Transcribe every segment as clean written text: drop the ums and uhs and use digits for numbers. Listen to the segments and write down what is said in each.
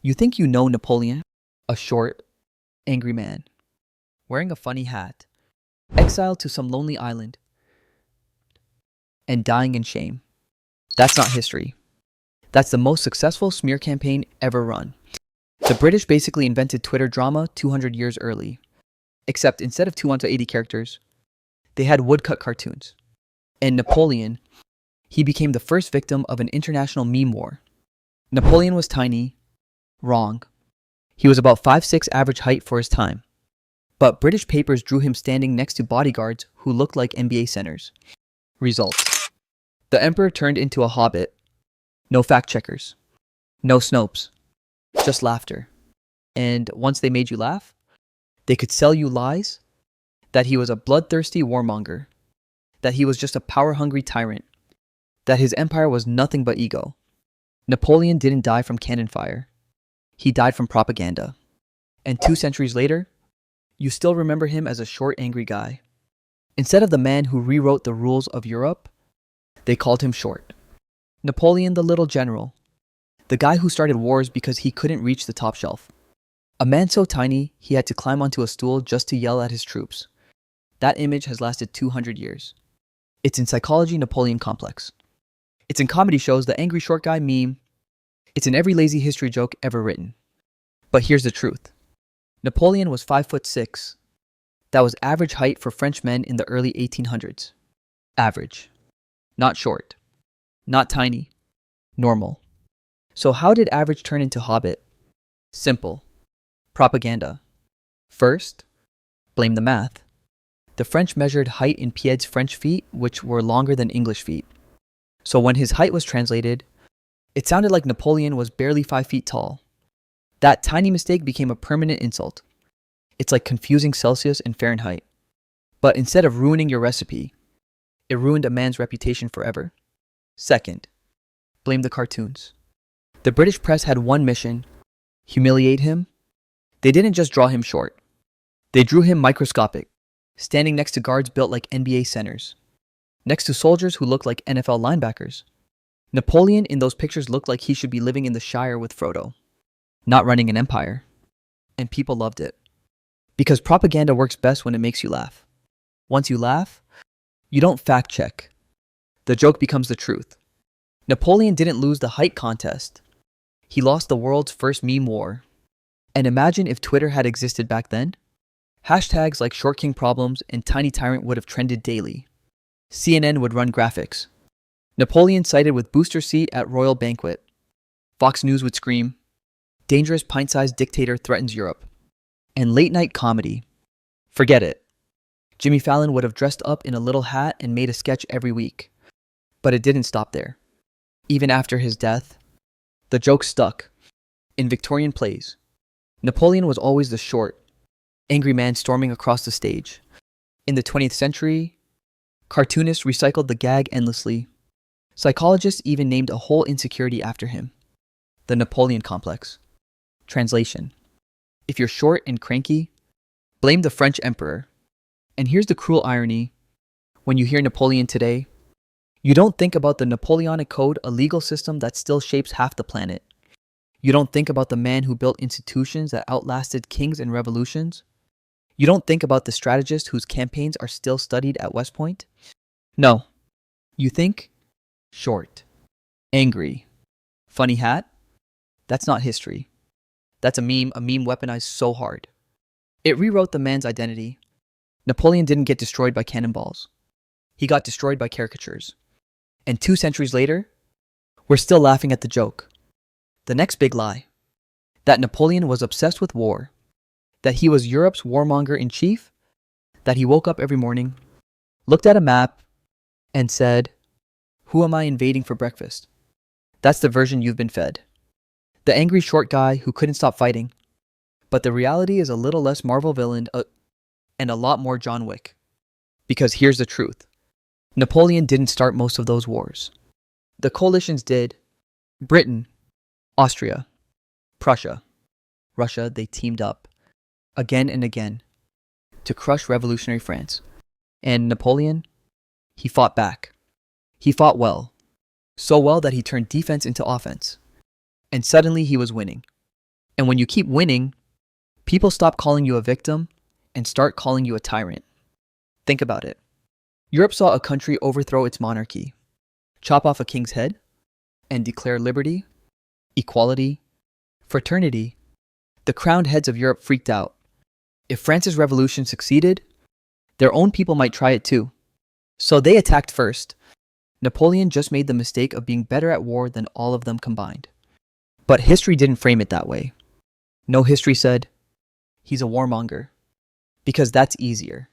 You think you know Napoleon? A short, angry man, wearing a funny hat, exiled to some lonely island, and dying in shame. That's not history. That's the most successful smear campaign ever run. The British basically invented Twitter drama 200 years early. Except instead of 280 characters, they had woodcut cartoons. And Napoleon, he became the first victim of an international meme war. Napoleon was tiny. Wrong. He was about 5'6" average height for his time. But British papers drew him standing next to bodyguards who looked like NBA centers. Results. The emperor turned into a hobbit. No fact checkers. No Snopes. Just laughter. And once they made you laugh, they could sell you lies that he was a bloodthirsty warmonger, that he was just a power-hungry tyrant, that his empire was nothing but ego. Napoleon didn't die from cannon fire. He died from propaganda. And 2 centuries later, you still remember him as a short, angry guy. Instead of the man who rewrote the rules of Europe, they called him short. Napoleon the little general. The guy who started wars because he couldn't reach the top shelf. A man so tiny, he had to climb onto a stool just to yell at his troops. That image has lasted 200 years. It's in psychology Napoleon complex. It's in comedy shows the angry short guy meme. It's in every lazy history joke ever written. But here's the truth. Napoleon was 5'6". That was average height for French men in the early 1800s. Average. Not short. Not tiny. Normal. So how did average turn into hobbit? Simple. Propaganda. First, blame the math. The French measured height in Pied's French feet, which were longer than English feet. So when his height was translated, it sounded like Napoleon was barely 5 feet tall. That tiny mistake became a permanent insult. It's like confusing Celsius and Fahrenheit. But instead of ruining your recipe, it ruined a man's reputation forever. Second, blame the cartoons. The British press had one mission: humiliate him. They didn't just draw him short. They drew him microscopic, standing next to guards built like NBA centers, next to soldiers who looked like NFL linebackers. Napoleon in those pictures looked like he should be living in the Shire with Frodo, not running an empire. And people loved it. Because propaganda works best when it makes you laugh. Once you laugh, you don't fact check. The joke becomes the truth. Napoleon didn't lose the height contest. He lost the world's first meme war. And imagine if Twitter had existed back then. Hashtags like Short King Problems and Tiny Tyrant would have trended daily. CNN would run graphics. Napoleon cited with booster seat at royal banquet. Fox News would scream, "Dangerous pint-sized dictator threatens Europe." And late-night comedy. Forget it. Jimmy Fallon would have dressed up in a little hat and made a sketch every week. But it didn't stop there. Even after his death, the joke stuck. In Victorian plays, Napoleon was always the short, angry man storming across the stage. In the 20th century, cartoonists recycled the gag endlessly. Psychologists even named a whole insecurity after him: the Napoleon complex. Translation: if you're short and cranky, blame the French emperor. And here's the cruel irony. When you hear Napoleon today, you don't think about the Napoleonic Code, a legal system that still shapes half the planet. You don't think about the man who built institutions that outlasted kings and revolutions. You don't think about the strategist whose campaigns are still studied at West Point. No. You think short, angry, funny hat. That's not history. That's a meme weaponized so hard. It rewrote the man's identity. Napoleon didn't get destroyed by cannonballs. He got destroyed by caricatures. And 2 centuries later, we're still laughing at the joke. The next big lie: that Napoleon was obsessed with war, that he was Europe's warmonger in chief, that he woke up every morning, looked at a map, and said, "Who am I invading for breakfast?" That's the version you've been fed. The angry short guy who couldn't stop fighting. But the reality is a little less Marvel villain and a lot more John Wick. Because here's the truth. Napoleon didn't start most of those wars. The coalitions did. Britain, Austria, Prussia, Russia, they teamed up again and again to crush revolutionary France. And Napoleon, he fought back. He fought well. So well that he turned defense into offense. And suddenly he was winning. And when you keep winning, people stop calling you a victim and start calling you a tyrant. Think about it. Europe saw a country overthrow its monarchy, chop off a king's head, and declare liberty, equality, fraternity. The crowned heads of Europe freaked out. If France's revolution succeeded, their own people might try it too. So they attacked first. Napoleon just made the mistake of being better at war than all of them combined. But history didn't frame it that way. No, history said, he's a warmonger. Because that's easier.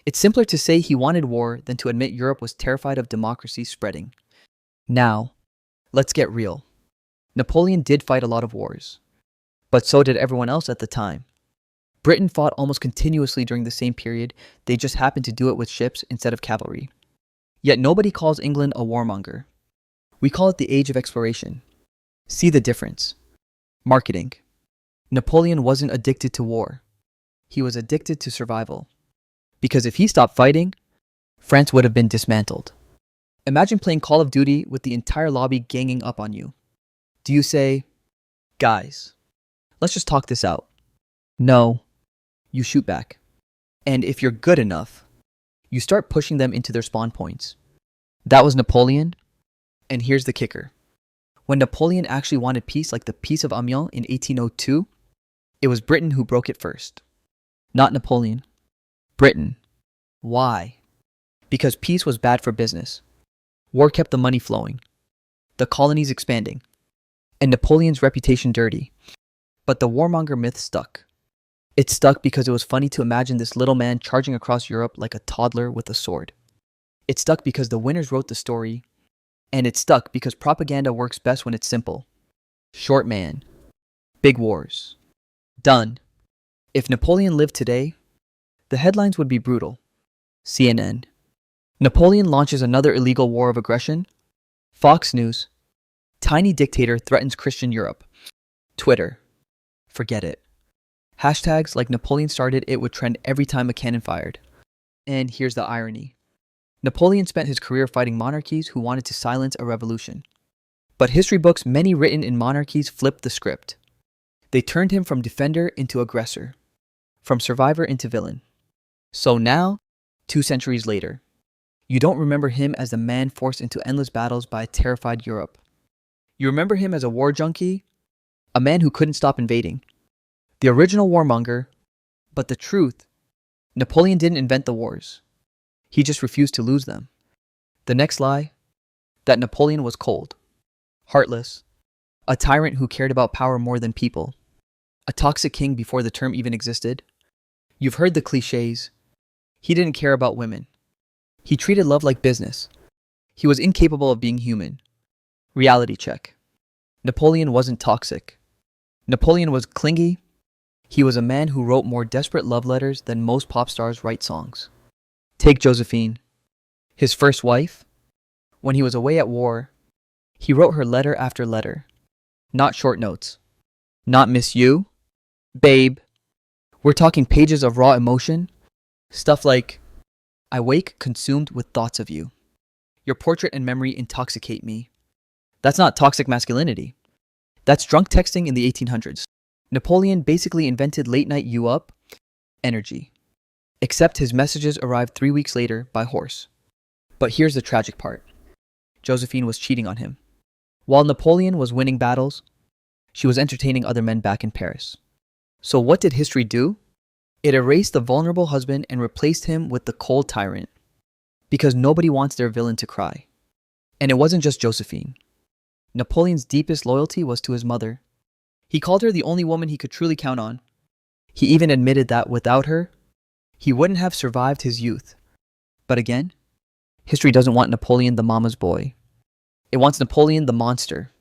It's simpler to say he wanted war than to admit Europe was terrified of democracy spreading. Now, let's get real. Napoleon did fight a lot of wars. But so did everyone else at the time. Britain fought almost continuously during the same period, they just happened to do it with ships instead of cavalry. Yet nobody calls England a warmonger. We call it the Age of Exploration. See the difference. Marketing. Napoleon wasn't addicted to war. He was addicted to survival. Because if he stopped fighting, France would have been dismantled. Imagine playing Call of Duty with the entire lobby ganging up on you. Do you say, guys, let's just talk this out? No. You shoot back. And if you're good enough, you start pushing them into their spawn points. That was Napoleon. And here's the kicker. When Napoleon actually wanted peace, like the Peace of Amiens in 1802, it was Britain who broke it first. Not Napoleon. Britain. Why? Because peace was bad for business. War kept the money flowing. The colonies expanding. And Napoleon's reputation dirty. But the warmonger myth stuck. It stuck because it was funny to imagine this little man charging across Europe like a toddler with a sword. It stuck because the winners wrote the story. And it stuck because propaganda works best when it's simple. Short man. Big wars. Done. If Napoleon lived today, the headlines would be brutal. CNN. Napoleon launches another illegal war of aggression. Fox News. Tiny dictator threatens Christian Europe. Twitter. Forget it. Hashtags like Napoleon started it would trend every time a cannon fired. And here's the irony. Napoleon spent his career fighting monarchies who wanted to silence a revolution. But history books, many written in monarchies, flipped the script. They turned him from defender into aggressor, from survivor into villain. So now, 2 centuries later, you don't remember him as the man forced into endless battles by a terrified Europe. You remember him as a war junkie, a man who couldn't stop invading. The original warmonger, but the truth, Napoleon didn't invent the wars. He just refused to lose them. The next lie, that Napoleon was cold, heartless, a tyrant who cared about power more than people, a toxic king before the term even existed. You've heard the cliches. He didn't care about women. He treated love like business. He was incapable of being human. Reality check. Napoleon wasn't toxic. Napoleon was clingy. He was a man who wrote more desperate love letters than most pop stars write songs. Take Josephine, his first wife. When he was away at war, he wrote her letter after letter. Not short notes. Not miss you, babe. We're talking pages of raw emotion. Stuff like, I wake consumed with thoughts of you. Your portrait and memory intoxicate me. That's not toxic masculinity. That's drunk texting in the 1800s. Napoleon basically invented late night you up energy. Except his messages arrived 3 weeks later by horse. But here's the tragic part. Josephine was cheating on him. While Napoleon was winning battles, she was entertaining other men back in Paris. So what did history do? It erased the vulnerable husband and replaced him with the cold tyrant. Because nobody wants their villain to cry. And it wasn't just Josephine. Napoleon's deepest loyalty was to his mother. He called her the only woman he could truly count on. He even admitted that without her, he wouldn't have survived his youth. But again, history doesn't want Napoleon the mama's boy. It wants Napoleon the monster.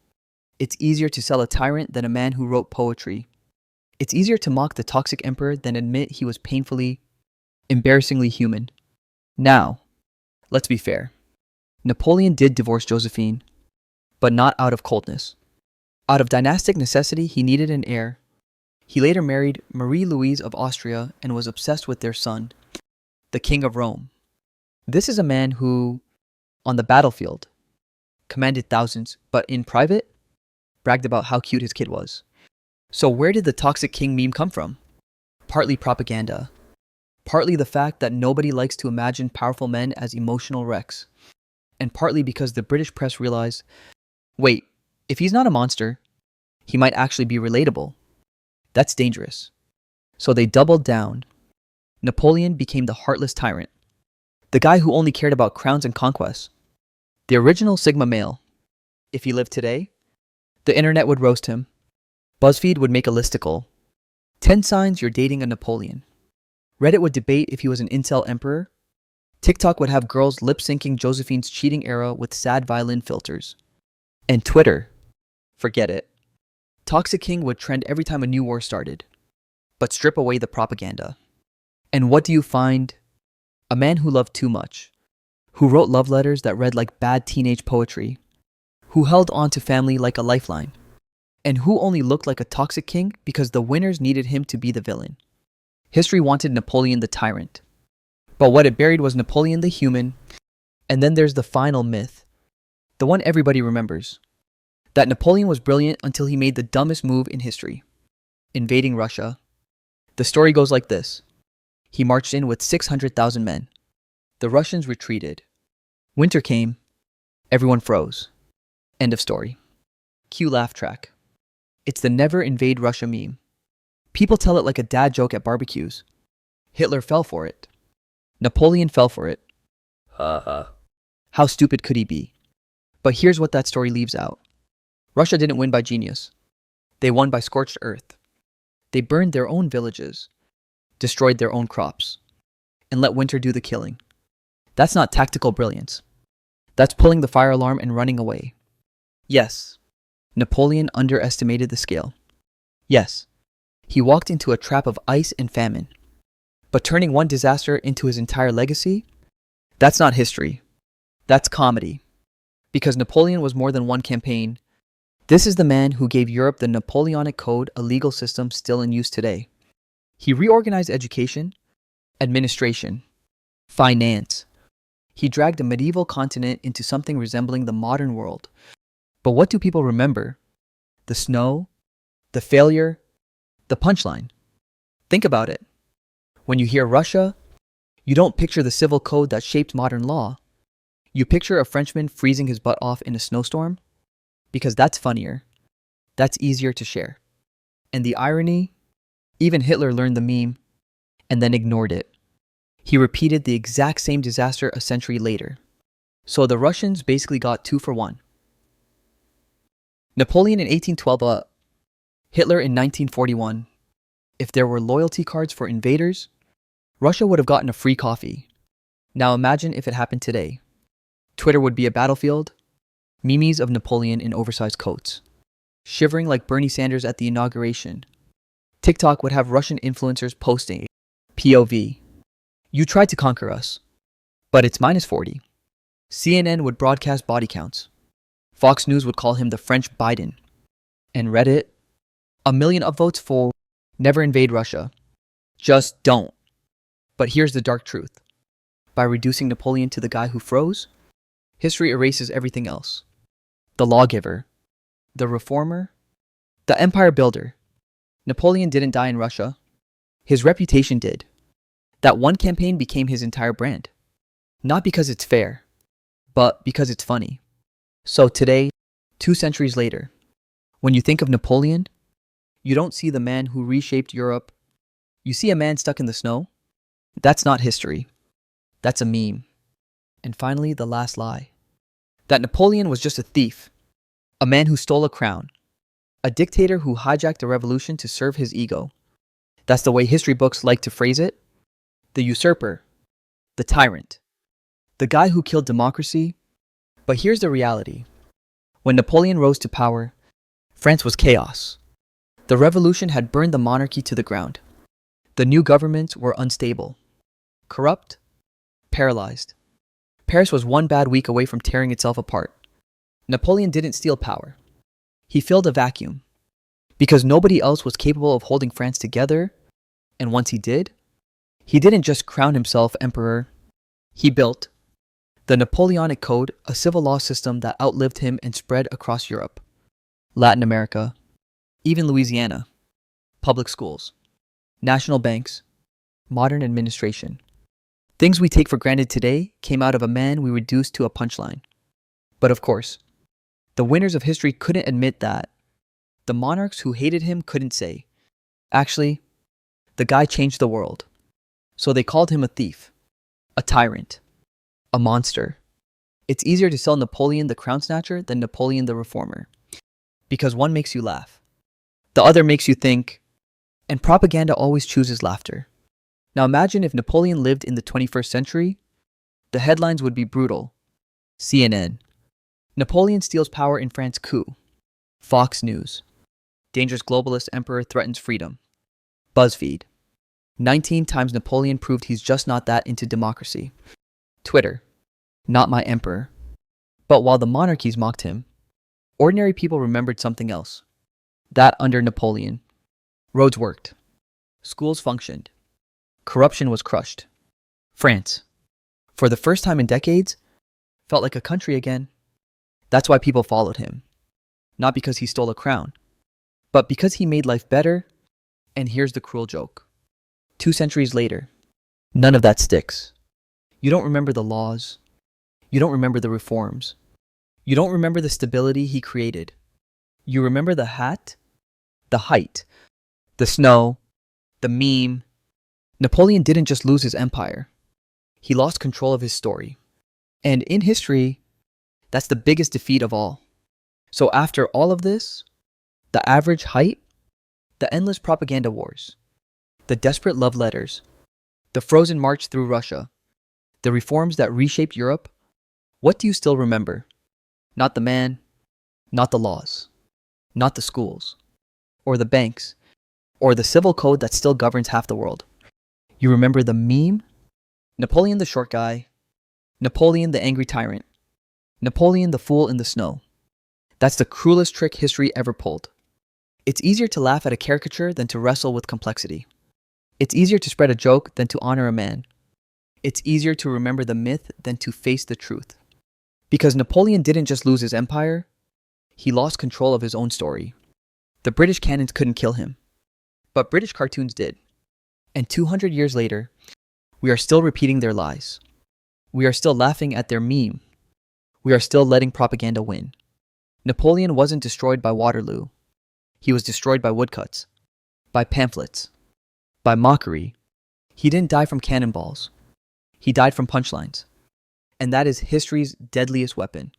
It's easier to sell a tyrant than a man who wrote poetry. It's easier to mock the toxic emperor than admit he was painfully, embarrassingly human. Now, let's be fair. Napoleon did divorce Josephine, but not out of coldness. Out of dynastic necessity, he needed an heir. He later married Marie Louise of Austria and was obsessed with their son, the King of Rome. This is a man who, on the battlefield, commanded thousands, but in private, bragged about how cute his kid was. So where did the toxic king meme come from? Partly propaganda. Partly the fact that nobody likes to imagine powerful men as emotional wrecks. And partly because the British press realized, wait, if he's not a monster, he might actually be relatable. That's dangerous. So they doubled down. Napoleon became the heartless tyrant. The guy who only cared about crowns and conquests. The original Sigma male. If he lived today, the internet would roast him. BuzzFeed would make a listicle. 10 signs you're dating a Napoleon. Reddit would debate if he was an incel emperor. TikTok would have girls lip-syncing Josephine's cheating era with sad violin filters. And Twitter, forget it. Toxic King would trend every time a new war started. But strip away the propaganda. And what do you find? A man who loved too much. Who wrote love letters that read like bad teenage poetry. Who held on to family like a lifeline. And who only looked like a toxic king because the winners needed him to be the villain. History wanted Napoleon the tyrant. But what it buried was Napoleon the human. And then there's the final myth. The one everybody remembers. That Napoleon was brilliant until he made the dumbest move in history. Invading Russia. The story goes like this. He marched in with 600,000 men. The Russians retreated. Winter came. Everyone froze. End of story. Cue laugh track. It's the never invade Russia meme. People tell it like a dad joke at barbecues. Hitler fell for it. Napoleon fell for it. How stupid could he be? But here's what that story leaves out. Russia didn't win by genius. They won by scorched earth. They burned their own villages, destroyed their own crops, and let winter do the killing. That's not tactical brilliance. That's pulling the fire alarm and running away. Yes, Napoleon underestimated the scale. Yes, he walked into a trap of ice and famine. But turning one disaster into his entire legacy? That's not history. That's comedy. Because Napoleon was more than one campaign. This is the man who gave Europe the Napoleonic Code, a legal system still in use today. He reorganized education, administration, finance. He dragged a medieval continent into something resembling the modern world. But what do people remember? The snow, the failure, the punchline. Think about it. When you hear Russia, you don't picture the civil code that shaped modern law. You picture a Frenchman freezing his butt off in a snowstorm. Because that's funnier. That's easier to share. And the irony? Even Hitler learned the meme and then ignored it. He repeated the exact same disaster a century later. So the Russians basically got 2 for 1. Napoleon in 1812, Hitler in 1941. If there were loyalty cards for invaders, Russia would have gotten a free coffee. Now imagine if it happened today. Twitter would be a battlefield. Memes of Napoleon in oversized coats. Shivering like Bernie Sanders at the inauguration. TikTok would have Russian influencers posting POV. You tried to conquer us, but it's -40. CNN would broadcast body counts. Fox News would call him the French Biden. And Reddit, 1 million upvotes for never invade Russia. Just don't. But here's the dark truth. By reducing Napoleon to the guy who froze, history erases everything else. The lawgiver, the reformer, the empire builder. Napoleon didn't die in Russia. His reputation did. That one campaign became his entire brand. Not because it's fair, but because it's funny. So today, 2 centuries later, when you think of Napoleon, you don't see the man who reshaped Europe. You see a man stuck in the snow. That's not history. That's a meme. And finally, the last lie. That Napoleon was just a thief. A man who stole a crown. A dictator who hijacked a revolution to serve his ego. That's the way history books like to phrase it. The usurper. The tyrant. The guy who killed democracy. But here's the reality. When Napoleon rose to power, France was chaos. The revolution had burned the monarchy to the ground. The new governments were unstable. Corrupt. Paralyzed. Paris was one bad week away from tearing itself apart. Napoleon didn't steal power. He filled a vacuum. Because nobody else was capable of holding France together, and once he didn't just crown himself emperor. He built the Napoleonic Code, a civil law system that outlived him and spread across Europe, Latin America, even Louisiana. public schools, national banks, modern administration. Things we take for granted today came out of a man we reduced to a punchline. But of course, the winners of history couldn't admit that. The monarchs who hated him couldn't say, actually, the guy changed the world. So they called him a thief, a tyrant, a monster. It's easier to sell Napoleon the crown snatcher than Napoleon the reformer, because one makes you laugh, the other makes you think, and propaganda always chooses laughter. Now imagine if Napoleon lived in the 21st century, the headlines would be brutal. CNN, Napoleon steals power in France coup. Fox News, dangerous globalist emperor threatens freedom. BuzzFeed, 19 times Napoleon proved he's just not that into democracy. Twitter, not my emperor. But while the monarchies mocked him, ordinary people remembered something else. That under Napoleon, roads worked, schools functioned, corruption was crushed. France, for the first time in decades, felt like a country again. That's why people followed him. Not because he stole a crown, but because he made life better. And here's the cruel joke. 2 centuries later, none of that sticks. You don't remember the laws. You don't remember the reforms. You don't remember the stability he created. You remember the hat, the height, the snow, the meme. Napoleon didn't just lose his empire. He lost control of his story. And in history, that's the biggest defeat of all. So after all of this, the average height, the endless propaganda wars, the desperate love letters, the frozen march through Russia, the reforms that reshaped Europe, what do you still remember? Not the man, not the laws, not the schools, or the banks, or the civil code that still governs half the world. You remember the meme? Napoleon the short guy, Napoleon the angry tyrant, Napoleon the fool in the snow. That's the cruelest trick history ever pulled. It's easier to laugh at a caricature than to wrestle with complexity. It's easier to spread a joke than to honor a man. It's easier to remember the myth than to face the truth. Because Napoleon didn't just lose his empire, he lost control of his own story. The British cannons couldn't kill him, but British cartoons did. And 200 years later, we are still repeating their lies. We are still laughing at their meme. We are still letting propaganda win. Napoleon wasn't destroyed by Waterloo. He was destroyed by woodcuts, by pamphlets, by mockery. He didn't die from cannonballs. He died from punchlines. And that is history's deadliest weapon.